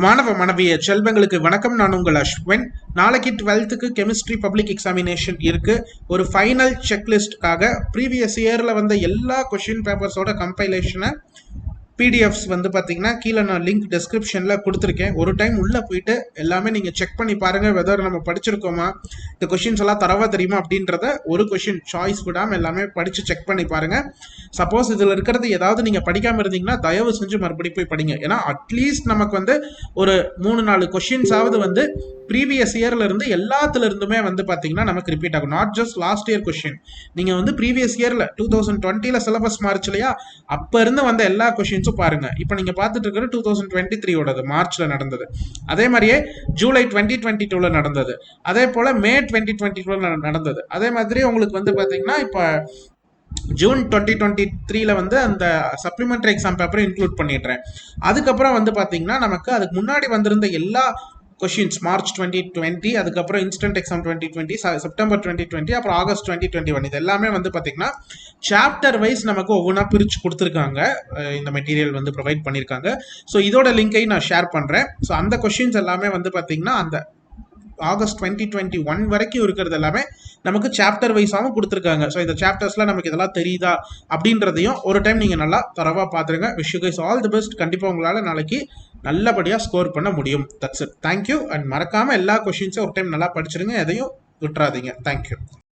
மாணவ மாணவிய செல்வங்களுக்கு வணக்கம். நான் உங்கள் அஸ்வின். நாளைக்கு 12th கெமிஸ்ட்ரி பப்ளிக் எக்ஸாமினேஷன் இருக்கு. ஒரு ஃபைனல் செக்லிஸ்ட்காக ப்ரீவியஸ் இயர்ல வந்த எல்லா கொஷின் பேப்பர்ஸோட கம்பைலேஷனை பிடிஎஃப்ஸ் வந்து பார்த்தீங்கன்னா கீழே நான் லிங்க் டிஸ்கிரிப்ஷனில் கொடுத்துருக்கேன். ஒரு டைம் உள்ளே போயிட்டு எல்லாமே நீங்கள் செக் பண்ணி பாருங்கள், வெதர் நம்ம படிச்சிருக்கோமா, இந்த கொஷின்ஸ் எல்லாம் தரவா தெரியுமா அப்படின்றத ஒரு கொஷின் சாய்ஸ் விடாமல் எல்லாமே படித்து செக் பண்ணி பாருங்கள். சப்போஸ் இதில் இருக்கிறது ஏதாவது நீங்கள் படிக்காமல் இருந்தீங்கன்னா தயவு செஞ்சு மறுபடியும் போய் படிங்க. ஏன்னா அட்லீஸ்ட் நமக்கு வந்து ஒரு 3-4 கொஷின்ஸாவது வந்து ப்ரீவியஸ் இயர்ல இருந்து எல்லாத்துல இருந்துமே வந்து பாத்தீங்கன்னா நமக்கு ரிப்பீட் ஆகும். Not just lost year question, நீங்க வந்து ப்ரீவியஸ் இயர்ல 2020ல சிலபஸ் மாறுச்சு இல்லையா, அப்ப இருந்து வந்த எல்லா கொஸ்டின்ஸும் பாருங்க. இப்ப நீங்க பாத்துட்டு இருக்கிற 2023 மார்ச்ல நடந்தது, அதே மாதிரியே ஜூலை 2022ல நடந்தது, அதே போல மே 2022ல நடந்தது, அதே மாதிரி உங்களுக்கு வந்து பாத்தீங்கன்னா இப்ப ஜூன் 2023ல வந்து அந்த சப்ளிமெண்டரி எக்ஸாம் பேப்பரை இன்க்ளூட் பண்ணிடுறேன். அதுக்கப்புறம் வந்து பாத்தீங்கன்னா நமக்கு அதுக்கு முன்னாடி வந்திருந்த எல்லா கொஷின்ஸ் மார்ச் 2020, அதுக்கப்புறம் இன்ஸ்டன்ட் எக்ஸாம் 2020, செப்டம்பர் 2020, அப்புறம் ஆகஸ்ட் 2021, இது எல்லாமே வந்து பார்த்தீங்கன்னா சாப்டர் வைஸ் நமக்கு ஒவ்வொன்றா பிரித்து கொடுத்துருக்காங்க. இந்த மெட்டீரியல் வந்து ப்ரொவைட் பண்ணியிருக்காங்க. ஸோ இதோட லிங்கையும் நான் ஷேர் பண்ணுறேன். ஸோ அந்த கொஷின்ஸ் எல்லாமே வந்து பார்த்தீங்கன்னா அந்த ஆகஸ்ட் 2021 வரைக்கும் இருக்கிறது எல்லாமே நமக்கு சாப்டர் வைஸாகவும் கொடுத்துருக்காங்க. ஸோ இந்த சாப்டர்ஸ்ல நமக்கு இதெல்லாம் தெரியுதா அப்படின்றதையும் ஒரு டைம் நீங்கள் நல்லா தரவா பார்த்துருங்க. Wish you guys all the best. கண்டிப்பாக உங்களால் நாளைக்கு நல்லபடியாக ஸ்கோர் பண்ண முடியும். That's it. தேங்க்யூ. அண்ட் மறக்காம எல்லா கொஷின்ஸும் ஒரு டைம் நல்லா படிச்சிருங்க, எதையும் விட்டுறாதீங்க. தேங்க்யூ.